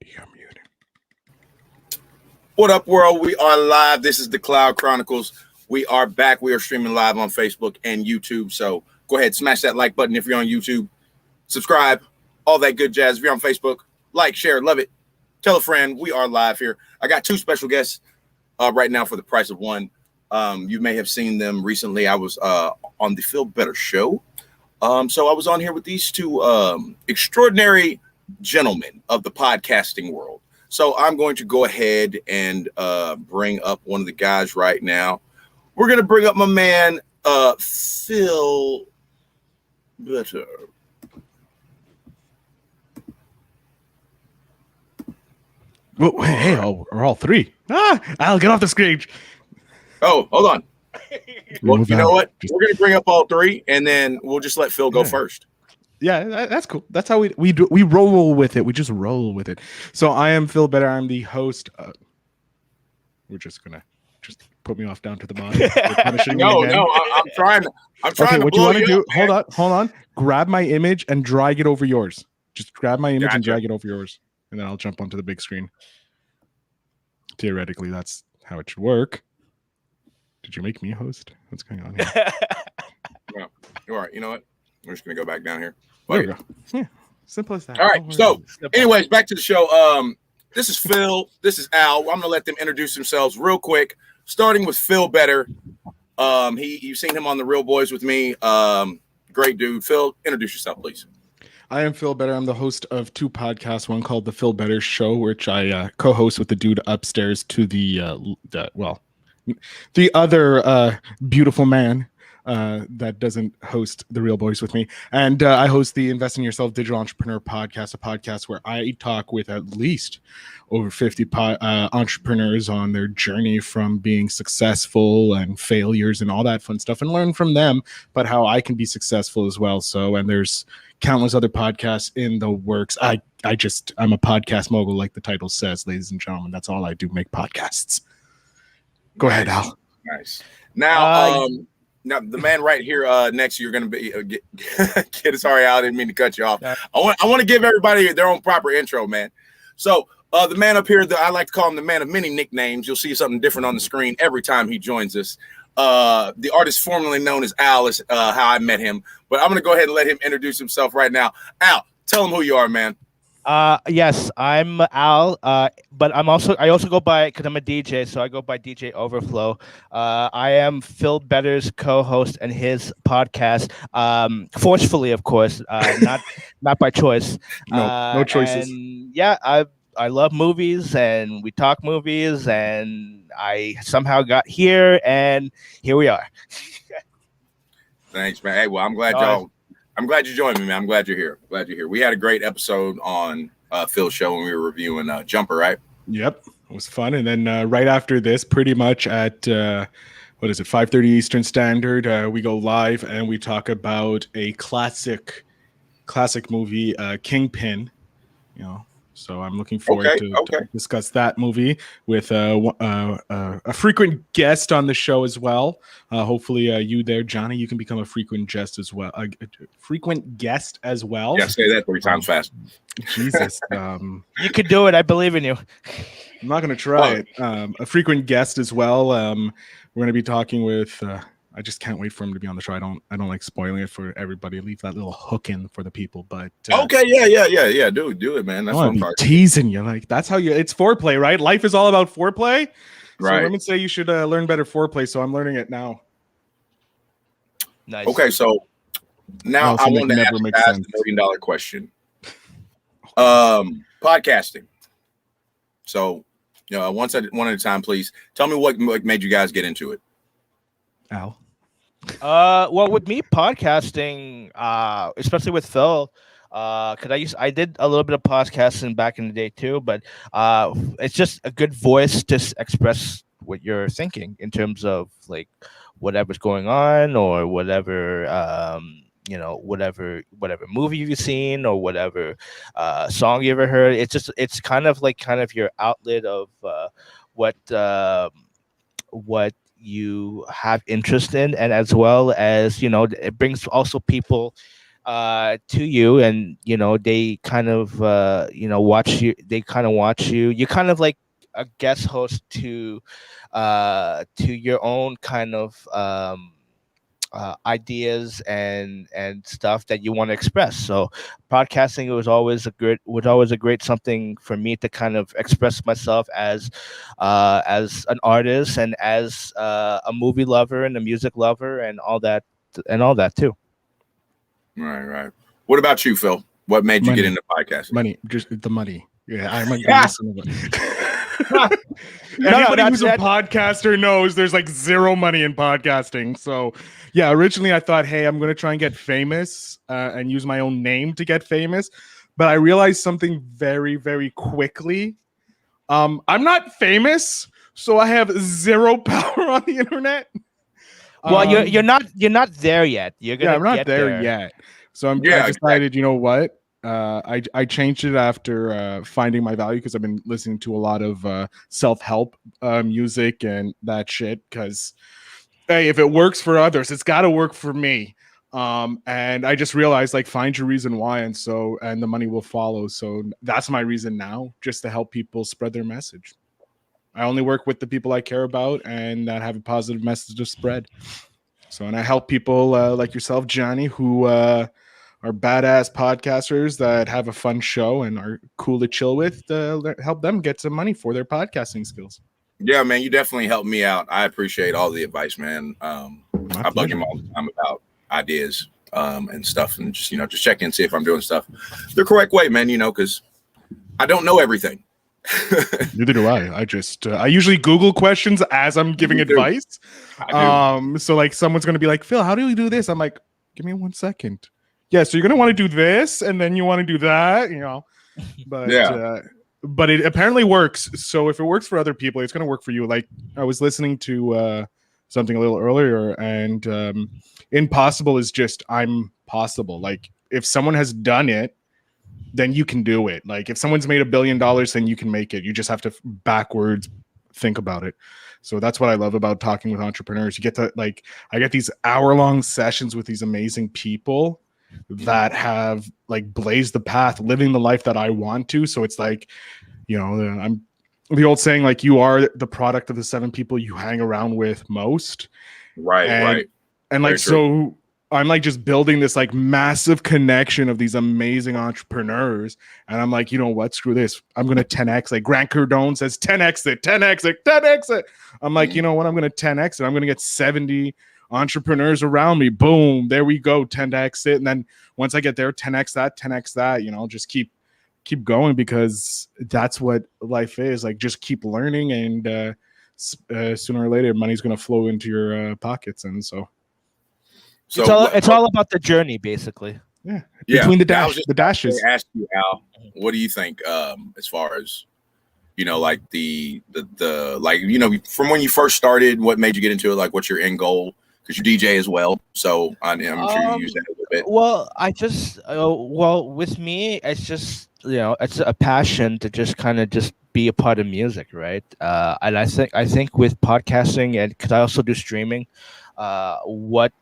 You're muted. What up, world? We are live. This is the Cloud Chronicles. We are back. We are streaming live on Facebook and YouTube. So go ahead, smash that like button if you're on YouTube. Subscribe, all that good jazz. If you're on Facebook, like, share, love it. Tell a friend. We are live here. I got two special guests right now for the price of one. You may have seen them recently. I was on the Feel Better show. So I was on here with these two extraordinary gentlemen of the podcasting world. So I'm going to go ahead and bring up one of the guys right now. We're going to bring up my man, Phil Better. Well, hey, we're all three. I'll get off the screen. Oh, hold on. Well, you know what? We're going to bring up all three, and then we'll just let Phil go first. Yeah, that's cool. That's how we do. We roll with it. We just roll with it. So I am Phil Better. I'm the host. We're just gonna put me off down to the bottom. No, I'm trying. Okay, what you want to do? Hold on. Grab my image and drag it over yours. Just grab my image and drag it over yours, and then I'll jump onto the big screen. Theoretically, that's how it should work. Did you make me a host? What's going on here? Well, all right. You know what? We're just gonna go back down here. There we go. Yeah, simple as that. All right. So, anyways, back to the show. This is Phil. This is Al. I'm gonna let them introduce themselves real quick. Starting with Phil Better. You've seen him on the Real Boys with me. Great dude. Phil, introduce yourself, please. I am Phil Better. I'm the host of two podcasts. One called The Phil Better Show, which I co-host with the dude upstairs to the other beautiful man that doesn't host the Real Boys with me. And I host the Invest in Yourself Digital Entrepreneur podcast, a podcast where I talk with at least over 50 entrepreneurs on their journey from being successful and failures and all that fun stuff, and learn from them, but how I can be successful as well. So, and there's countless other podcasts in the works. I'm a podcast mogul, like the title says, ladies and gentlemen. That's all I do, make podcasts. Go ahead, Al. Nice. Now, now the man right here next to you, you're going to be kid. Sorry, I didn't mean to cut you off. I want to give everybody their own proper intro, man. So the man up here, I like to call him the man of many nicknames. You'll see something different on the screen every time he joins us. The artist formerly known as Al is how I met him. But I'm going to go ahead and let him introduce himself right now. Al, tell him who you are, man. Yes, I'm Al, but I also go by, because I'm a DJ, so I go by DJ Overflow. I am Phil Better's co-host and his podcast, forcefully, of course, not by choice. No choices. And yeah, I love movies, and we talk movies, and I somehow got here, and here we are. Thanks, man. Hey, well, I'm glad you joined me, man. I'm glad you're here. We had a great episode on Phil's show when we were reviewing Jumper, right? Yep, it was fun. And then right after this, pretty much at 5:30 Eastern Standard, we go live and we talk about a classic movie, Kingpin. So I'm looking forward to discuss that movie with a frequent guest on the show as well. Hopefully, you there, Johnny, you can become a frequent guest as well. Yeah, say that 3 times fast. Jesus, you could do it. I believe in you. I'm not going to try it. A frequent guest as well. We're going to be talking with. I just can't wait for him to be on the show. I don't like spoiling it for everybody. Leave that little hook in for the people. But okay, yeah. Do it, man. That's what I'm talking. Teasing you, like that's how it's foreplay, right? Life is all about foreplay. Right. So women say you should learn better foreplay. So I'm learning it now. Nice. Okay, so now I want to ask the $1 million question. Podcasting. So, one at a time, please. Tell me what made you guys get into it. Al. Well, with me podcasting, especially with Phil, because I did a little bit of podcasting back in the day too, but it's just a good voice to express what you're thinking in terms of like whatever's going on or whatever whatever movie you've seen or whatever song you ever heard. It's kind of your outlet of what you have interest in, and as well as it brings also people to you, and they kind of watch you. They kind of watch you. You're kind of like a guest host to your own kind of ideas and stuff that you want to express. So podcasting was always a great something for me to kind of express myself as an artist, and as a movie lover and a music lover, and all that too. Right. What about you, Phil? What made you get into podcasting? Money, just the money. Yeah, I'm a Anybody who's a podcaster knows there's like zero money in podcasting. So yeah, originally I thought, hey, I'm going to try and get famous and use my own name to get famous. But I realized something very, very quickly. I'm not famous, so I have zero power on the internet. Well, you're not there yet. You're gonna I'm not get there yet. So I decided, you know what? I changed it after finding my value, because I've been listening to a lot of self-help music and that shit. Because hey, if it works for others, it's got to work for me. And I just realized, like, find your reason why, and the money will follow. So that's my reason now, just to help people spread their message. I only work with the people I care about and that have a positive message to spread. So, and I help people like yourself, Johnny, who are badass podcasters that have a fun show and are cool to chill with, help them get some money for their podcasting skills. Yeah, man, you definitely helped me out. I appreciate all the advice, man. I bug him all the time about ideas and stuff, and just check in, see if I'm doing stuff the correct way, man, because I don't know everything. Neither do I. I usually Google questions as I'm giving advice. So like someone's gonna be like, Phil, how do we do this? I'm like, give me 1 second. Yeah, so you're gonna want to do this, and then you want to do that, But yeah. But it apparently works. So if it works for other people, it's gonna work for you. Like I was listening to something a little earlier, and impossible is just I'm possible. Like if someone has done it, then you can do it. Like if someone's made $1 billion, then you can make it. You just have to backwards think about it. So that's what I love about talking with entrepreneurs. You get to I get these hour-long sessions with these amazing people that have like blazed the path, living the life that I want to. So it's like, I'm the old saying, like, you are the product of the 7 people you hang around with most. Right. And like, so I'm like just building this like massive connection of these amazing entrepreneurs. And I'm like, you know what? Screw this. I'm going to 10X. Like Grant Cardone says, 10X it, 10X it, 10X it. I'm like, you know what? I'm going to 10X it. I'm going to get 70 entrepreneurs around me. Boom. There we go. 10X it. And then once I get there, 10X that, 10X that, just keep going, because that's what life is. Like, just keep learning, and sooner or later, money's going to flow into your pockets. And so it's all about the journey, basically. Yeah. Between the dashes. I ask you, Al, what do you think as far as like the from when you first started, what made you get into it? Like, what's your end goal? Because you DJ as well, so I'm sure you use that a little bit. Well, I just with me, it's just it's a passion to just kind of just be a part of music, right? And I think with podcasting, and because I also do streaming, what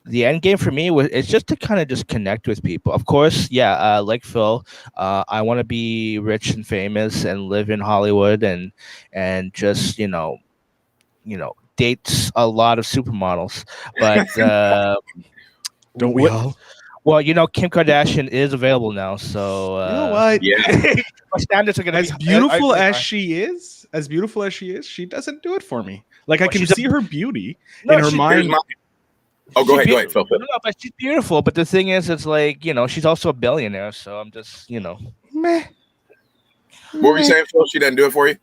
the end game for me is just to kind of just connect with people. Of course, like Phil, I want to be rich and famous and live in Hollywood and just dates a lot of supermodels, but don't we all? Well, Kim Kardashian is available now, so you know what? Yeah, my standards are gonna as beautiful as she is. She doesn't do it for me. Like, I can see her beauty in her mind. Oh, go ahead, Phil. No, but she's beautiful. But the thing is, it's like, she's also a billionaire. So I'm just, meh. What were you saying, Phil? She doesn't do it for you?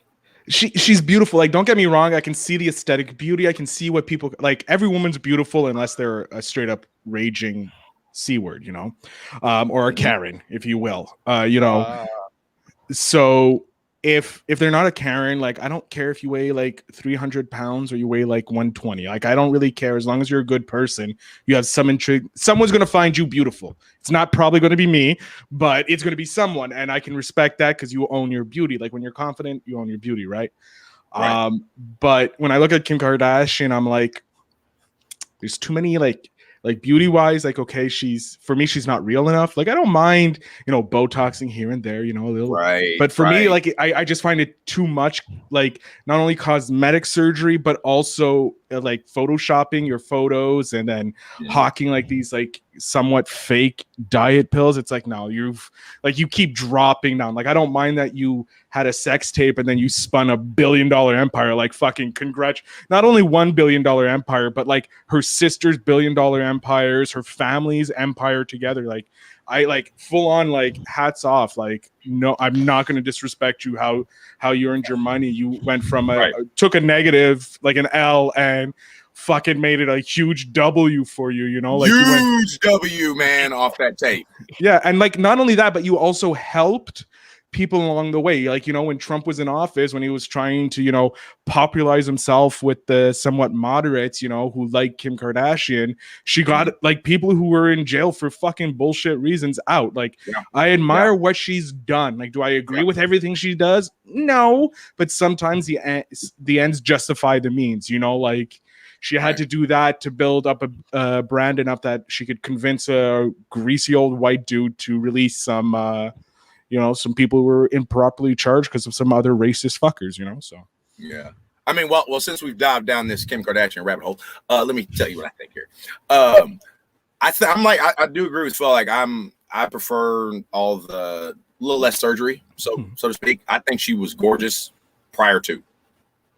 She's beautiful. Like, don't get me wrong. I can see the aesthetic beauty. I can see what people like. Every woman's beautiful unless they're a straight up raging C word, or a Karen, if you will. So if they're not a Karen, like, I don't care if you weigh like 300 pounds or you weigh like 120. Like, I don't really care, as long as you're a good person. You have some intrigue. Someone's going to find you beautiful. It's not probably going to be me, but it's going to be someone, and I can respect that because you own your beauty. Like, when you're confident, you own your beauty, right? But when I look at Kim Kardashian, I'm like, there's too many like Like beauty wise, like okay, she's not real enough. Like I don't mind, Botoxing here and there, a little. Right. But for me, like I just find it too much. Like not only cosmetic surgery, but also like photoshopping your photos and then hawking like these like somewhat fake diet pills. It's like no, you keep dropping down. Like I don't mind that you had a sex tape and then you spun $1 billion empire. Like fucking not only $1 billion empire, but like her sister's $1 billion empires, her family's empire together. Like I like full on like hats off. Like no, I'm not going to disrespect you. How you earned your money. You went from took a negative like an L and fucking made it a huge W for you. Like huge W, man, off that tape. Yeah, and like not only that, but you also helped people along the way. Like when Trump was in office, when he was trying to popularize himself with the somewhat moderates who like Kim Kardashian, she got like people who were in jail for fucking bullshit reasons out. Like I admire what she's done. Like do I agree with everything she does? No, but sometimes the ends justify the means. Like she had to do that to build up a brand enough that she could convince a greasy old white dude to release some some people who were improperly charged because of some other racist fuckers, so. Yeah. I mean, well, since we've dived down this Kim Kardashian rabbit hole, let me tell you what I think here. I do agree with Phil. Like I prefer all the little less surgery, so to speak. I think she was gorgeous prior to.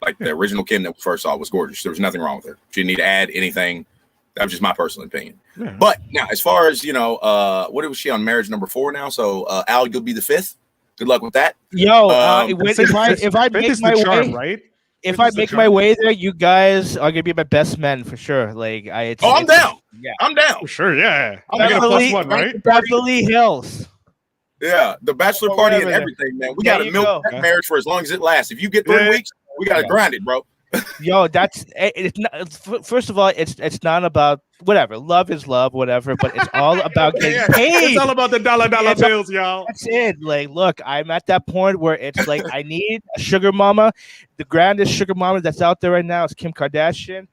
Like the original Kim that we first saw was gorgeous. There was nothing wrong with her. She didn't need to add anything. That was just my personal opinion. Yeah. But now, as far as what was she on marriage number 4 now? So Al, you'll be the 5th. Good luck with that. Yo, if I make my way, right? If I make my way there, you guys are gonna be my best men for sure. Like I'm down. Yeah, I'm down. For sure, yeah. I get a +1, right? Beverly Hills. Yeah, the bachelor party and everything, man. We got to milk that marriage for as long as it lasts. If you get 3 weeks, we got to grind it, bro. Yo, it's not. First of all, it's not about whatever. Love is love, whatever. But it's all about getting paid. It's all about the dollar bills, y'all. That's it. Like, look, I'm at that point where it's like I need a sugar mama. The grandest sugar mama that's out there right now is Kim Kardashian.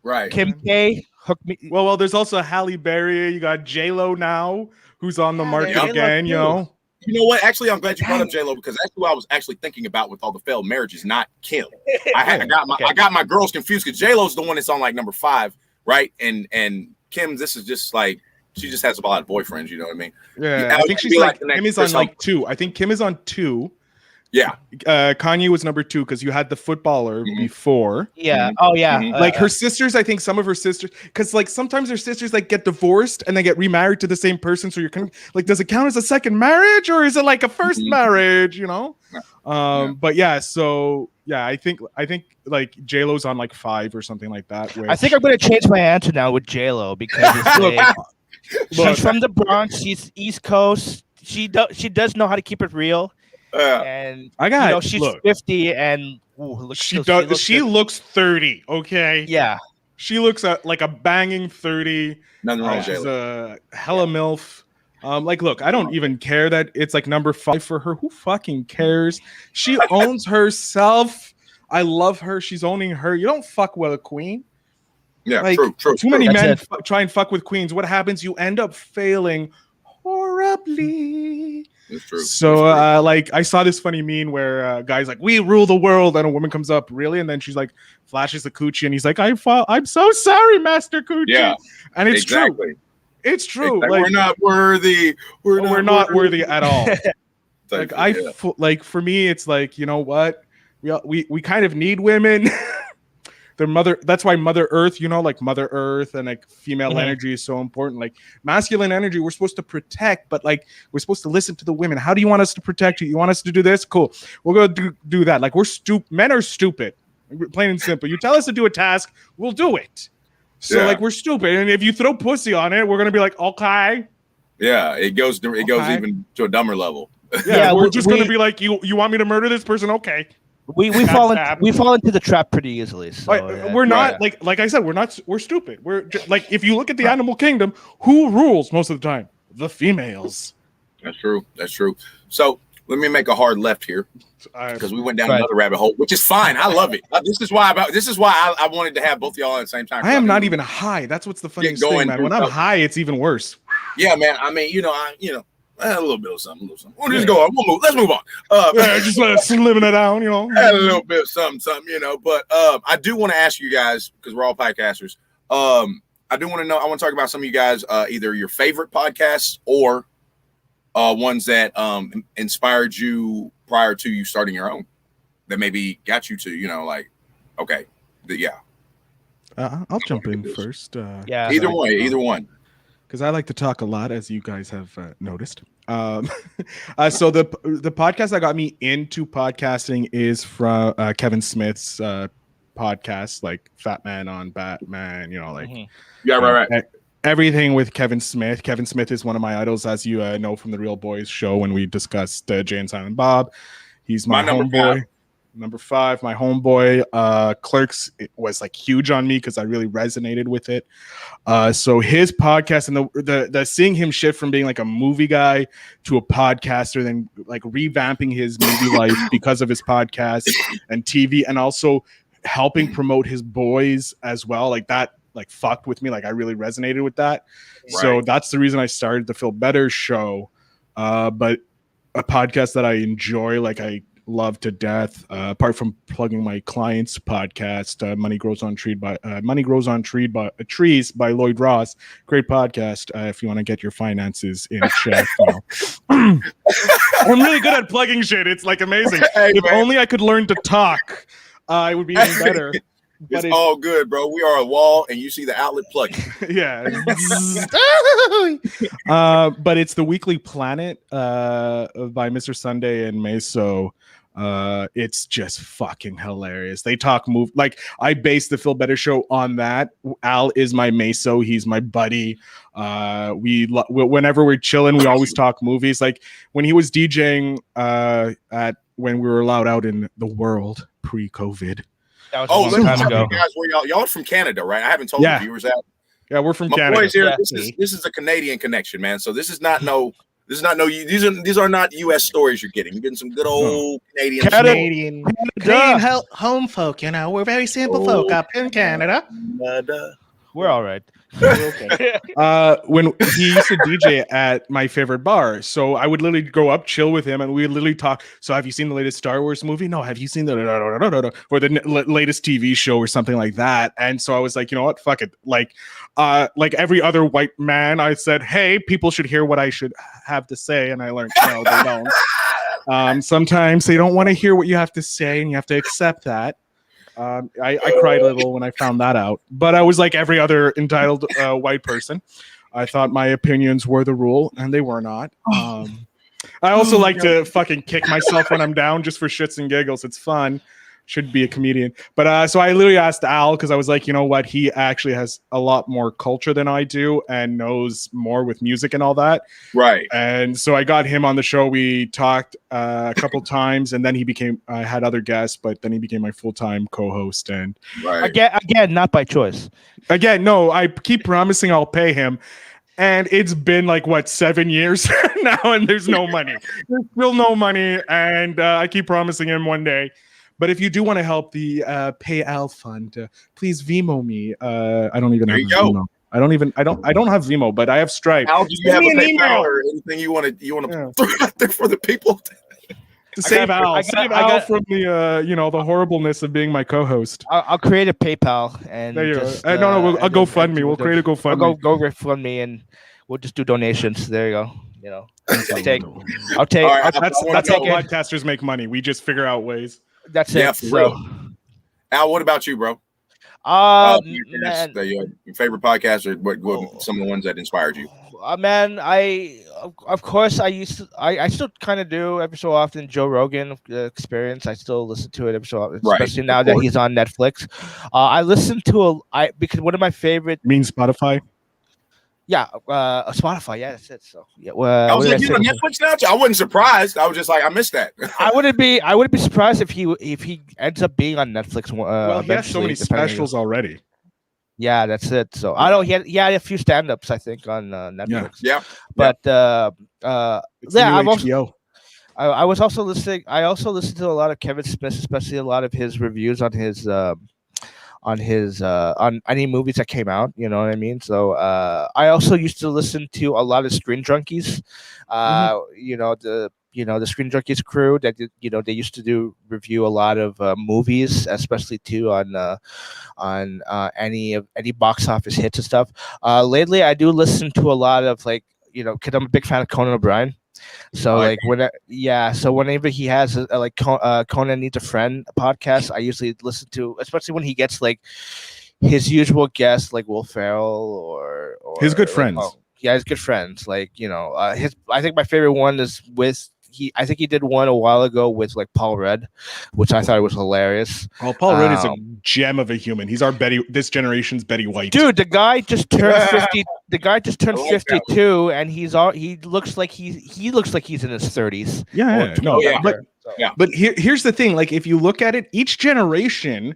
Right. Kim K. Hook me. Well, there's also Halle Berry. You got J-Lo now, who's on the market again. You know what? Actually, I'm glad you brought up J-Lo because that's who I was actually thinking about with all the failed marriages, not Kim. I got my girls confused because J-Lo's the one that's on like number 5, right? And Kim, this is just like she just has a lot of boyfriends. You know what I mean? Yeah, I think she's like Kim is on like 2. I think Kim is on 2. Yeah. Kanye was number 2 because you had the footballer before. Yeah. Oh yeah. Like her sisters, I think some of her sisters, because like sometimes her sisters like get divorced and they get remarried to the same person. So you're kind of like, does it count as a second marriage or is it like a first marriage? But yeah. So yeah, I think like J-Lo's on like 5 or something like that. I think I'm gonna change my answer now with J-Lo because it's she's from the Bronx. She's East Coast. She does know how to keep it real. And she's 50 and she looks 30. Okay. Yeah. She looks like a banging 30. Nothing wrong with She's a hella MILF. Like, look, I don't even care that it's like number 5 for her. Who fucking cares? She owns herself. I love her. She's owning her. You don't fuck with a queen. Yeah, like, true. Too many men try and fuck with queens. What happens? You end up failing horribly. That's true. So, like, I saw this funny meme where guys like, "We rule the world," and a woman comes up, really, and then she's like, flashes the coochie, and he's like, "I'm so sorry, Master Coochie." Yeah, and it's true. It's true. Like, we're not worthy. We're not worthy at all. Like, for me, it's like, you know what? We kind of need women. Their mother, that's why Mother Earth, like Mother Earth and like female energy is so important. Like masculine energy, we're supposed to protect, but like we're supposed to listen to the women. How do you want us to protect you? You want us to do this? Cool. We'll go do that. Like men are stupid, plain and simple. You tell us to do a task, we'll do it. So like we're stupid. And if you throw pussy on it, we're going to be like, okay. Yeah, it goes even to a dumber level. Yeah, we're just going to be like, you want me to murder this person? Okay. We fall into the trap pretty easily. So, we're not like I said, we're stupid. We're like, if you look at the animal kingdom, who rules most of the time? The females. That's true. So Let me make a hard left here because we went down another rabbit hole, which is fine. I love it. This is why I wanted to have both of y'all at the same time. I am not even high. That's what's the funniest thing, man. When I'm high, it's even worse. Yeah, man. I mean, a little bit of something. We'll just go on. We'll move. Let's move on. Just living it down, Add a little bit of something, But I do want to ask you guys, because we're all podcasters. I do want to know. I want to talk about some of you guys, either your favorite podcasts or ones that inspired you prior to you starting your own, that maybe got you to, okay, I'll jump in first. Either one. Because I like to talk a lot, as you guys have noticed. So the podcast that got me into podcasting is from Kevin Smith's podcast, like Fat Man on Batman. Right. Everything with Kevin Smith. Kevin Smith is one of my idols, as you know from the Real Boys show when we discussed Jay and Silent Bob. He's my homeboy. Number 5, my homeboy. Clerks was like huge on me because I really resonated with it. So his podcast and the seeing him shift from being like a movie guy to a podcaster, then like revamping his movie life because of his podcast and TV, and also helping promote his boys as well. Like that, like fucked with me. Like I really resonated with that. Right. So that's the reason I started the Feel Better show. But a podcast that I enjoy, like I love to death, apart from plugging my client's podcast, Money Grows on Trees by Lloyd Ross. Great podcast if you want to get your finances in check. I'm really good at plugging shit. It's like amazing. If only I could learn to talk, it would be even better. It's all good, bro. We are a wall, and you see the outlet plug. Yeah. But it's the Weekly Planet by Mr. Sunday and Meso. It's just fucking hilarious. They talk like I base the Feel Better show on that. Al is my Meso. He's my buddy. Whenever we're chilling, we always talk movies. Like when he was DJing when we were allowed out in the world pre-COVID. That was a long time ago. Guys, y'all are from Canada, right? I haven't told the viewers that. Yeah, we're from Canada. My boys here. Yeah. This is a Canadian connection, man. So these are not U.S. stories you're getting. You're getting some good old Canadian home folk. We're very simple folk up in Canada. We're all right. Okay. When he used to DJ at my favorite bar, so I would literally go up, chill with him, and we would literally talk. So, have you seen the latest Star Wars movie? No. Have you seen the or the latest TV show or something like that? And so I was like, you know what? Fuck it. Like every other white man, I said, hey, people should hear what I should have to say, and I learned, no, they don't. Sometimes they don't want to hear what you have to say, and you have to accept that. I cried a little when I found that out, but I was like every other entitled white person. I thought my opinions were the rule, and they were not. I also like to fucking kick myself when I'm down just for shits and giggles. It's fun. Should be a comedian. But so I literally asked Al because I was like, you know what? He actually has a lot more culture than I do and knows more with music and all that. Right. And so I got him on the show. We talked a couple times, and then I had other guests, but then he became my full-time co-host. And again, not by choice. Again, no, I keep promising I'll pay him. And it's been like, 7 years now, and there's no money. There's still no money. And I keep promising him one day. But if you do want to help the Pay Al Fund, please Venmo me. I don't even have Venmo. I don't have Venmo, but I have Stripe. Al, do you have a PayPal or anything you want to throw out there for the people? To save Al. Save Al from the the horribleness of being my co-host. I'll create a PayPal and there you go. I'll GoFundMe. We'll create a GoFundMe. I'll go GoFundMe and we'll just do donations. There you go. I'll take. Right, that's how podcasters make money. We just figure out ways. That's it. For real. Al, what about you, bro? Man, your favorite podcast, or what some of the ones that inspired you? Man, of course I still kind of do every so often. Joe Rogan Experience. I still listen to it every so often, especially now that he's on Netflix. I listen to because one of my favorite. You mean Spotify? Yeah, Spotify. Yeah, that's it. So yeah, I was like, on Netflix now. I wasn't surprised. I was just like, I missed that. I wouldn't be surprised if he ends up being on Netflix. Well, he has so many specials already. Yeah, that's it. So I don't. He had a few stand-ups, I think, on Netflix. Yeah. But I've I was also listening. I also listened to a lot of Kevin Smith, especially a lot of his reviews on his on any movies that came out. You know what I mean? So I also used to listen to a lot of Screen Junkies. The Screen Junkies crew that they used to review a lot of movies, especially too on any box office hits and stuff. Lately, I do listen to a lot of because I'm a big fan of Conan O'Brien. So so whenever he has Conan Needs a Friend podcast, I usually listen to, especially when he gets like his usual guests like Will Ferrell or his good friends. His good friends. I think my favorite one is with I think he did one a while ago with like Paul Rudd, which I thought was hilarious. Well, Paul Rudd is a gem of a human. He's this generation's Betty White. Dude, the guy just turned 50. The guy just turned 52, and he looks like he's in his 30s. But here's the thing: like, if you look at it, each generation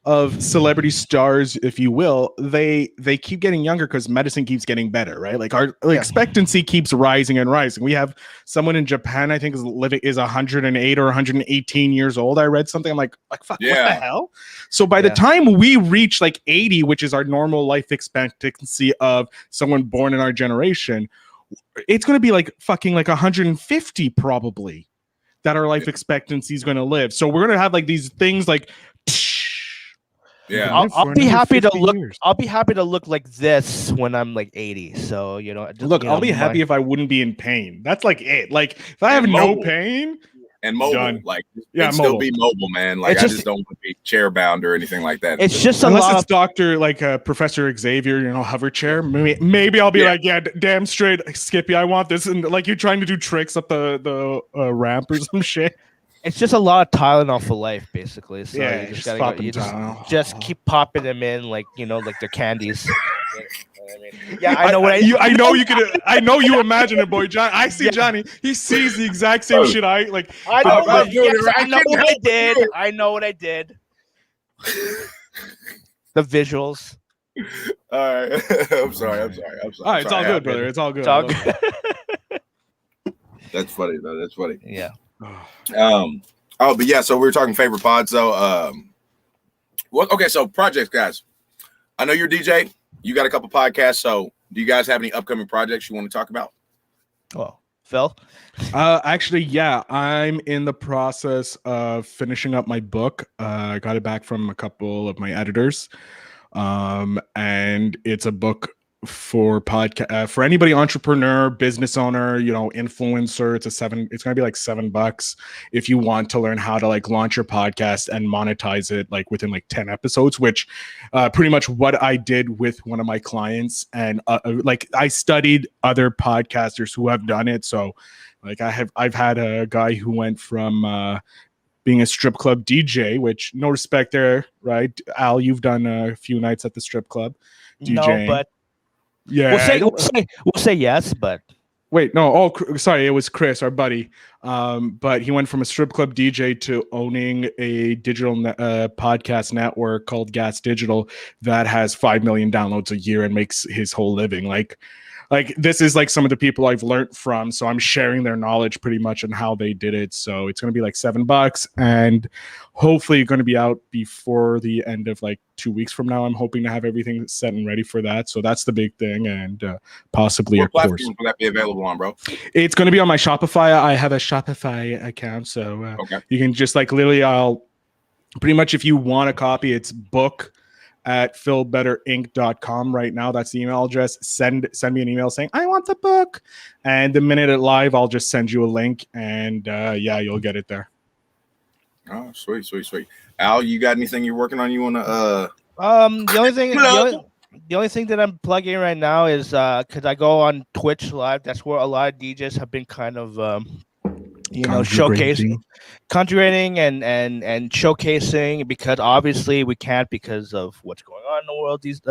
of celebrity stars, if you will, they keep getting younger because medicine keeps getting better, right? Like our expectancy keeps rising and rising. We have someone in Japan, I think, is 108 or 118 years old. I read something. I'm like fuck, what the hell? So by the time we reach like 80, which is our normal life expectancy of someone born in our generation, it's going to be like fucking like 150 probably that our life expectancy is going to live. So we're going to have like these things like. Yeah, I'll be happy to look. I'll be happy to look like this when I'm like 80. So I'll be happy if I wouldn't be in pain. That's like it. Like if I have no pain and mobile, done. Still be mobile, man. Like I just don't want to be chair bound or anything like that. It's just unless it's Doctor Professor Xavier, hover chair. Maybe I'll be like, damn straight, Skippy, I want this, and like you're trying to do tricks up the ramp or some shit. It's just a lot of Tylenol for life, basically. So you just just gotta just keep popping them in like they're candies. I know I know you could. I know you imagine it, boy. John. I see Johnny. He sees the exact same shit. I know what I did. I know what I did. The visuals. All right. I'm sorry. All right, it's all good, brother. It's all good. That's funny, though. That's funny. Yeah. But yeah, so we were talking favorite pods. So so projects, guys. I know you're a DJ, you got a couple podcasts, so do you guys have any upcoming projects you want to talk about? Well, Phil? Actually, yeah, I'm in the process of finishing up my book. I got it back from a couple of my editors. And it's a book for podcast for anybody, entrepreneur, business owner, influencer. It's going to be like $7 if you want to learn how to like launch your podcast and monetize it like within like 10 episodes, which pretty much what I did with one of my clients. And I studied other podcasters who have done it. So like I've had a guy who went from being a strip club DJ, which no respect there, right? Al, you've done a few nights at the strip club DJing. No, but yeah, we'll say yes, but wait, no. Oh, sorry, it was Chris, our buddy. But he went from a strip club DJ to owning a digital podcast network called Gas Digital that has 5 million downloads a year and makes his whole living. Like this is like some of the people I've learned from, so I'm sharing their knowledge pretty much on how they did it. So it's going to be like $7 and hopefully going to be out before the end of like 2 weeks from now. I'm hoping to have everything set and ready for that. So that's the big thing, and possibly what a course. platform will that be available on, bro? It's going to be on my Shopify. I have a Shopify account, so you can just like literally, I'll pretty much, if you want a copy, it's book at philbetterinc.com right now. That's the email address. Send me an email saying I want the book, and the minute it live, I'll just send you a link, and you'll get it there. Oh, sweet. Al, you got anything you're working on? You want to the only thing that I'm plugging right now is because I go on Twitch live. That's where a lot of DJs have been kind of showcasing, conjuring and showcasing, because obviously we can't because of what's going on in the world these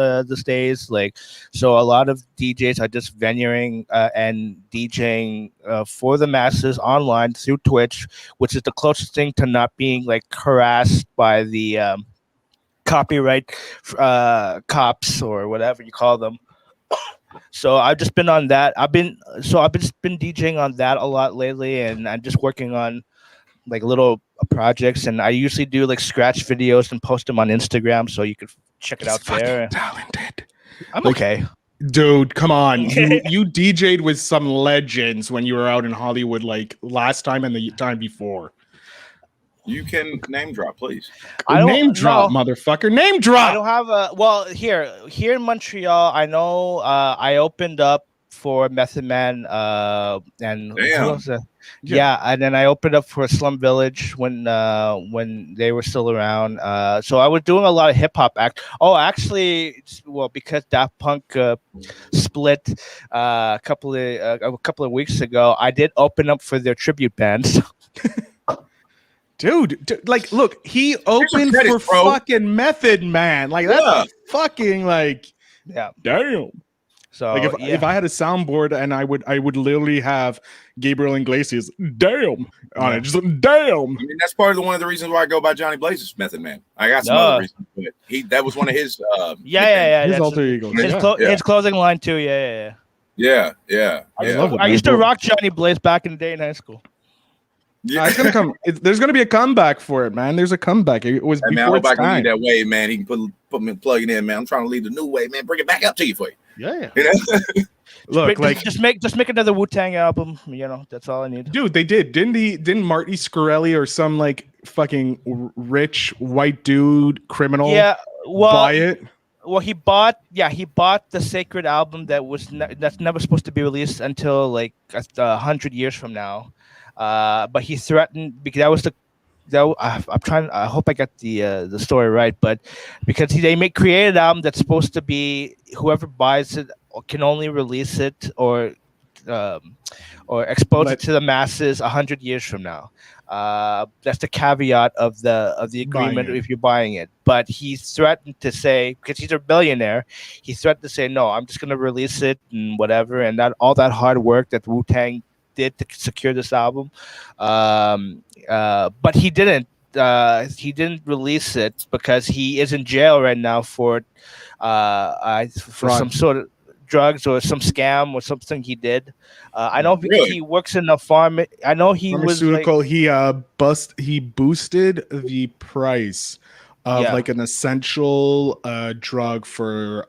days. Like, so a lot of DJs are just venuing and DJing for the masses online through Twitch, which is the closest thing to not being like harassed by the copyright cops or whatever you call them. So I've just been on that. I've just been DJing on that a lot lately, and I'm just working on like little projects. And I usually do like scratch videos and post them on Instagram, so you could check it out there. Talented. I'm Like, okay. Dude, come on. You DJ'd with some legends when you were out in Hollywood, like last time and the time before. You can name drop, please. Name drop, motherfucker. Name drop. I don't have a here in Montreal. I know I opened up for Method Man and who else? Yeah, and then I opened up for Slum Village when they were still around. So I was doing a lot of hip hop act. Oh, actually, well, because Daft Punk split a couple of weeks ago, I did open up for their tribute bands. Dude, like, look, he opened for fucking Method Man. Like, that's fucking like, damn. So like if I had a soundboard and I would literally have Gabriel Iglesias, damn, on it, just damn. I mean, that's part of one of the reasons why I go by Johnny Blaze's Method Man. I got some other reasons, but that was one of his. His alter ego. His closing line too. Yeah. I used to rock Johnny Blaze back in the day in high school. Yeah, it's gonna come. There's gonna be a comeback for it, man. There's a comeback. It was before its time. That way, man. He can put me plug it in, man. I'm trying to lead the new way, man. Bring it back up to you for you. Yeah. You know? Look, like just make another Wu-Tang album. You know, that's all I need. Dude, they did. Didn't Marty Scarelli or some like fucking rich white dude criminal? Buy it. Well, he bought the Sacred album that's never supposed to be released until like 100 years from now. But he threatened because I hope I got the story right, but because they created an album that's supposed to be whoever buys it can only release it or expose it to the masses 100 years from now. That's the caveat of the agreement if you're buying it. But he threatened to say, because he's a billionaire, he threatened to say, no, I'm just going to release it and whatever. And that all that hard work that Wu-Tang did to secure this album, but he didn't release it because he is in jail right now for some sort of drugs or some scam or something he did. I know he works in a farm. I know he pharmaceutical. He boosted the price of like an essential drug for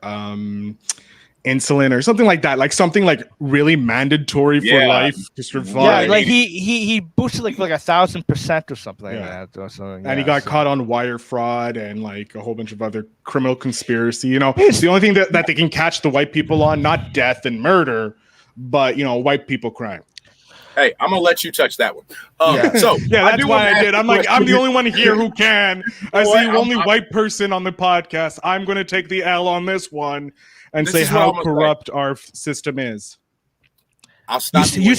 insulin or something like that, like something like really mandatory for life to survive. Yeah, like he boosted like 1,000% or something like that or something. And he got caught on wire fraud and like a whole bunch of other criminal conspiracy. You know, it's the only thing that they can catch the white people on, not death and murder, but white people crime. Hey, I'm gonna let you touch that one. So that's why I did. I'm like, I'm the only one here who can. As the only white person on the podcast, I'm gonna take the L on this one and say how corrupt our system is. I'll stop you. You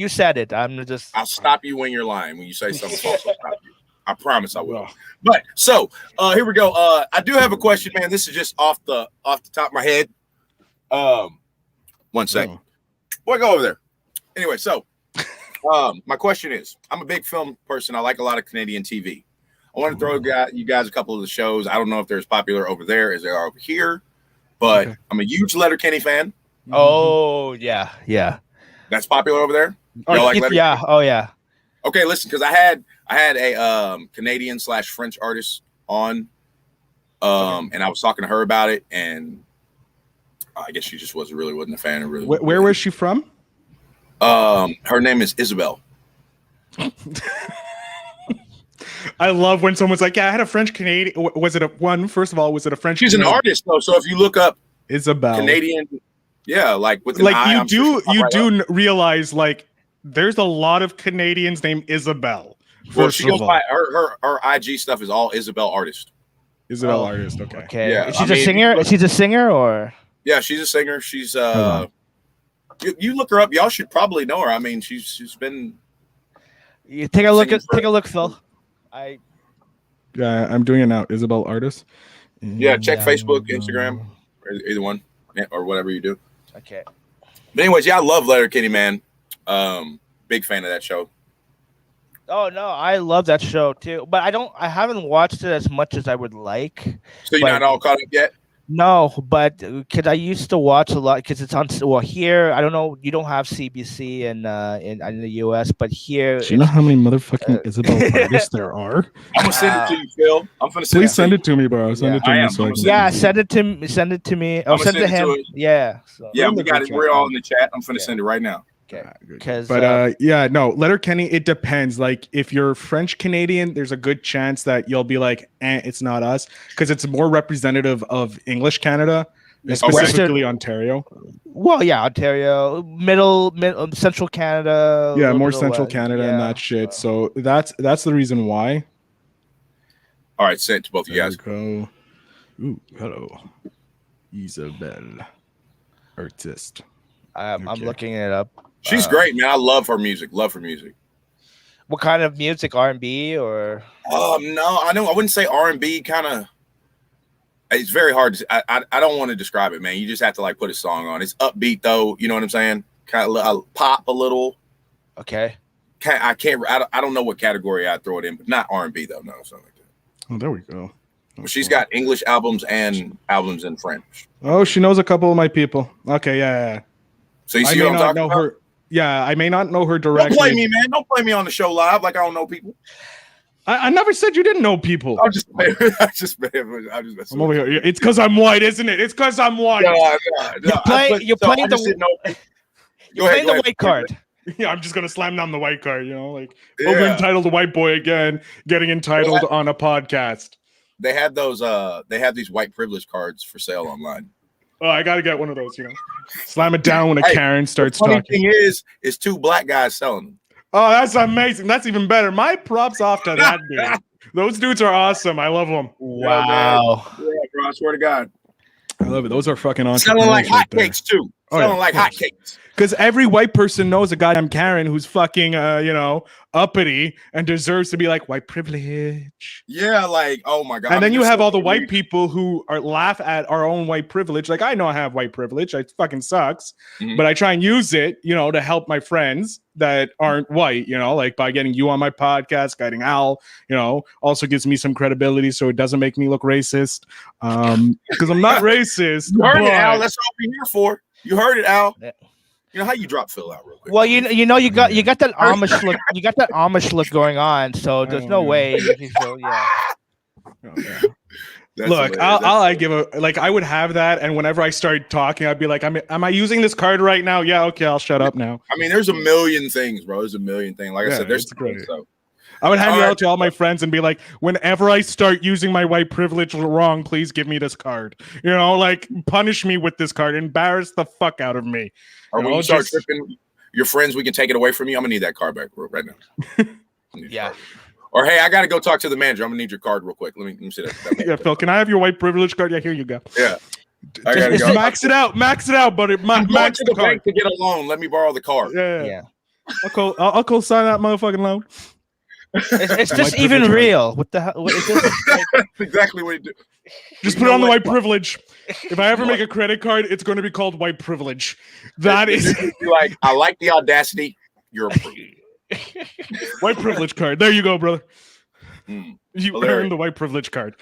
said it. I'll stop you when you're lying. When you say something false, I'll stop you. I promise I will. But so here we go. I do have a question, man. This is just off the top of my head. 1 second. Boy, go over there. Anyway, so my question is, I'm a big film person. I like a lot of Canadian TV. I want to throw you guys a couple of the shows. I don't know if they're as popular over there as they are over here. But I'm a huge Letterkenny fan. Oh yeah. That's popular over there. Yeah. Oh yeah. Okay, listen, because I had a Canadian / French artist on, and I was talking to her about it, and I guess she just wasn't a fan. And where was she from? Her name is Isabel. I love when someone's like, I had a French Canadian. Was it was it a French? She's an artist though. So if you look up Isabel Canadian, like with you do realize like there's a lot of Canadians named Isabel. Well, she goes by her IG stuff is all Isabel artist. Isabel artist. Okay. Yeah. She's a singer. She's a singer, or yeah, she's a singer. She's you look her up. Y'all should probably know her. I mean, she's been. You take a look, Phil. I'm doing it now. Isabel artist. Yeah, check Facebook, Instagram, or either one, or whatever you do. Okay. But anyways, I love Letterkenny, man. Big fan of that show. Oh no, I love that show too, but I haven't watched it as much as I would like. So you're not all caught up yet? No, but because I used to watch a lot because it's on. Well, here I don't know. You don't have CBC in the US, but here. Do you know how many motherfucking Isabel artists there are? I'm gonna send it to you, Phil. I'm gonna send Please it send to it to me, bro. Send it to I me. am. So I I'm can- gonna Yeah, send it to me. Send it to me. Oh, I'ma send it to send it him. to us. Yeah. So. you. Yeah, in we the got group it. We're chat. all in the chat. I'm gonna Yeah. send it right now. Okay. Ah, good. 'Cause, But yeah, no, Letterkenny, it depends. Like if you're French Canadian, there's a good chance that you'll be like, it's not us, because it's more representative of English Canada, and specifically Ontario. Well, yeah, Ontario, middle, central Canada. a Yeah, little more bit of central west. Canada Yeah. and that shit. So that's the reason why. All right, send it to both of you There guys. we go. Ooh, hello, Isabel, artist. I'm Okay. looking it up. She's great, man. I love her music. Love her music. What kind of music? R&B or? No, I wouldn't say R&B. Kind of. It's very hard to. I don't want to describe it, man. You just have to like put a song on. It's upbeat though. You know what I'm saying? Kind of pop a little. Okay. I can't. I don't know what category I'd throw it in, but not R&B though. No, something like that. Oh, there we go. But she's got English albums and albums in French. Oh, she knows a couple of my people. Okay, yeah. So you I see may what I'm not talking know about? her. Yeah, I may not know her Don't directly. play me, man. Don't play me on the show live like I don't know people. I never said you didn't know people. I'm just messing I'm over here. It's because I'm white, isn't it? It's because I'm white. You're playing You're the white card. Yeah, I'm just gonna slam down the white card. You know, like Yeah. over entitled white boy again, getting entitled on a podcast. They have those. They have these white privilege cards for sale online. Oh, I gotta get one of those. You know, slam it down when a Hey, Karen starts the funny talking. thing is two black guys selling them. Oh, that's amazing. That's even better. My props off to that dude. Those dudes are awesome. I love them. Wow. Yeah, bro. I swear to God. I love it. Those are fucking awesome. Selling like hotcakes too. Oh, Selling yeah, like of course. hotcakes. Because every white person knows a goddamn Karen who's fucking, uppity and deserves to be like white privilege. Yeah, like oh my God. And then you there's have so all the many white reasons. people who laugh at our own white privilege. Like I know I have white privilege. It fucking sucks, but I try and use it, to help my friends that aren't white. Like by getting you on my podcast, guiding Al. Also gives me some credibility, so it doesn't make me look racist. Because I'm not racist. You heard it, but- Al. That's all we're here for. You heard it, Al. Yeah. You know how you drop Phil out real quick. Well, you got that Amish look. You got that Amish look going on. So there's no way. You feel, yeah. Oh, yeah. That's Look, hilarious. I give a I would have that, and whenever I start talking, I'd be like, am I using this card right now? Yeah, okay, I'll shut up now. I mean, there's a million things, bro. There's a million things. Like I Yeah, said, there's it's great. so. I would hand All it right. out to all my friends and be like, whenever I start using my white privilege wrong, please give me this card. Like punish me with this card, embarrass the fuck out of me. Or when you start tripping, your friends, we can take it away from you. I'm gonna need that card back right now. Yeah. Or hey, I gotta go talk to the manager. I'm gonna need your card real quick. Let me see that. Yeah, Phil, can I have your white privilege card? Yeah, here you go. Yeah. I gotta Is go. it- Max it out, but I'm going max to the the card. bank to get a loan. Let me borrow the card. Yeah, Yeah. I'll co-sign that motherfucking loan. It's White just even privilege, real. What the hell? It's just, That's exactly what you do. Just You put it know on the what? white privilege. If I ever make a credit card, it's going to be called white privilege. That is You're like, I like the audacity. You're approved. white privilege card. There you go, brother. Mm. You Hilarious. earned the white privilege card.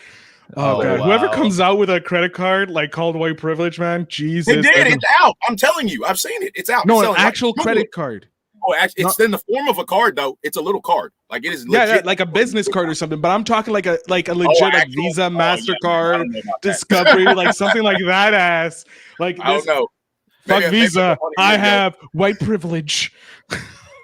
Oh, Oh, god! wow. Whoever comes out with a credit card like called white privilege, man, Jesus. They did. they're It's out. I'm telling you. I've seen it. It's out. no, It's an selling. actual Like, credit card. Oh, actually, it's in the form of a card, though. It's a little card. Like it is Yeah, legit. like a business card or something. But I'm talking like a legit like actual- Visa, oh, yeah, I Mastercard, don't know about that. Discovery, like something like that ass. Like I this. don't know. Fuck Maybe- Visa. maybe I have white privilege.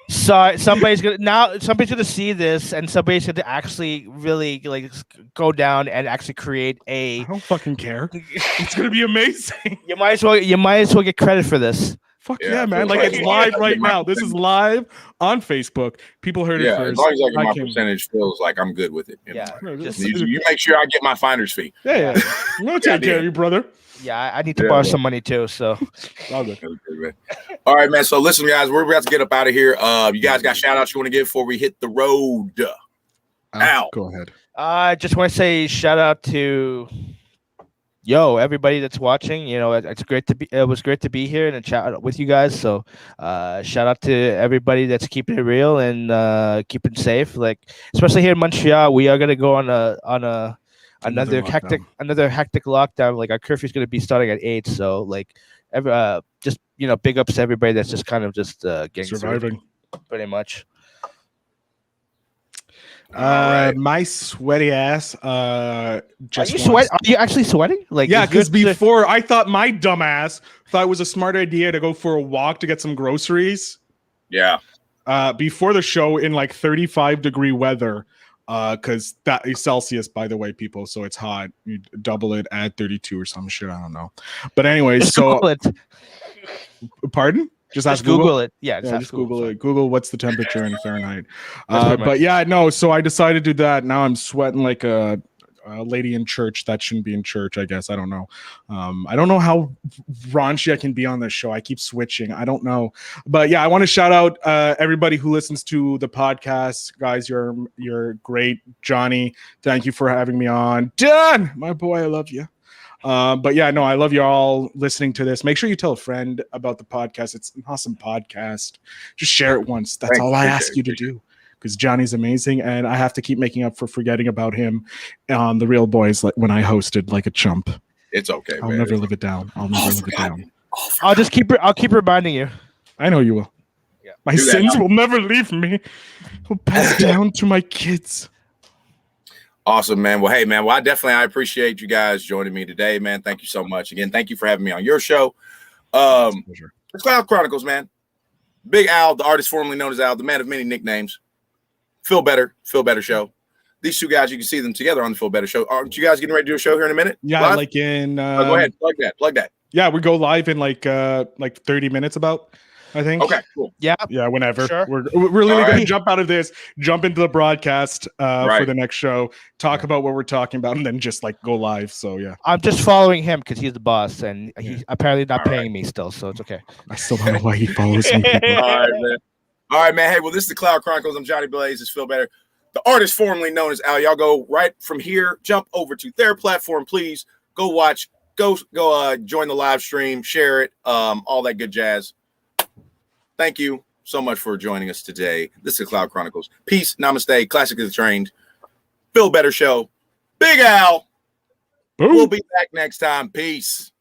so somebody's gonna see this, and somebody's gonna actually really like go down and actually create I don't fucking care. It's gonna be amazing. You might as well get credit for this. Fuck Yeah, yeah, man! I feel Like it's like- live Yeah, right my now. This is live on Facebook. People heard it Yeah, first. as long as I get my came- percentage feels like I'm good with it. you Yeah. know. No, Just- You make sure I get my finder's fee. Yeah. I'm gonna take care of you, brother. Yeah, I need to Yeah. borrow some money too. So All good. All right, man. So listen, guys, we're about to get up out of here. You guys got shout outs you want to give before we hit the road? Ow. Go ahead. I just want to say shout out to everybody that's watching. It's great to be. It was great to be here and chat with you guys. So shout out to everybody that's keeping it real and keeping safe. Like especially here in Montreal, we are gonna go on another hectic lockdown. Like our curfew is going to be starting at 8. So like, just big ups to everybody that's just kind of just getting surviving, pretty much. My sweaty ass. Just Are you actually sweating? Like, yeah, because before I thought my dumb ass thought it was a smart idea to go for a walk to get some groceries. Yeah. Before the show in like 35-degree weather, because that is Celsius, by the way, people. So it's hot. You double it, add 32 or some shit. I don't know. But anyways, just Google it. Pardon? Just ask Google it. Yeah, just Google it. Google what's the temperature in Fahrenheit. But yeah, no. So I decided to do that. Now I'm sweating like a lady in church that shouldn't be in church. I guess I don't know. I don't know how raunchy I can be on this show. I keep switching. I don't know. But yeah, I want to shout out everybody who listens to the podcast. Guys, you're great. Johnny, thank you for having me on. Dan, my boy, I love you. But yeah, no, I love you all listening to this. Make sure you tell a friend about the podcast. It's an awesome podcast. Just share it once. That's all I ask you to do, because Johnny's amazing, and I have to keep making up for forgetting about him on The Real Boys, like when I hosted like a chump. It's okay. I'll never live it down. I'll keep reminding you. I know you will. Yeah. My sins will never leave me. Will pass down to my kids. Awesome, man. Well, hey, man. Well, I appreciate you guys joining me today, man. Thank you so much. Again, thank you for having me on your show. The Cloud Chronicles, man. Big Al, the artist formerly known as Al, the man of many nicknames. Feel Better Show. These two guys, you can see them together on the Feel Better Show. Aren't you guys getting ready to do a show here in a minute? Yeah, live? like in. Go ahead, plug that. Yeah, we go live in like 30 minutes about. I think. Okay, cool. Yeah, whenever. Sure. We're literally going to jump out of this, jump into the broadcast for the next show, talk about what we're talking about, and then just like go live. So yeah, I'm just following him because he's the boss, and he's apparently not paying me still, so it's okay. I still don't know why he follows me. All right, man. Hey, well, this is the Cloud Chronicles. I'm Johnny Blaze. It's Feel Better. The artist formerly known as Al. Y'all go right from here, jump over to their platform, please. Go watch. Go join the live stream, share it, all that good jazz. Thank you so much for joining us today. This is the Cloud Chronicles. Peace, namaste, classic of the trained. Feel Better Show. Big Al. Boom. We'll be back next time. Peace.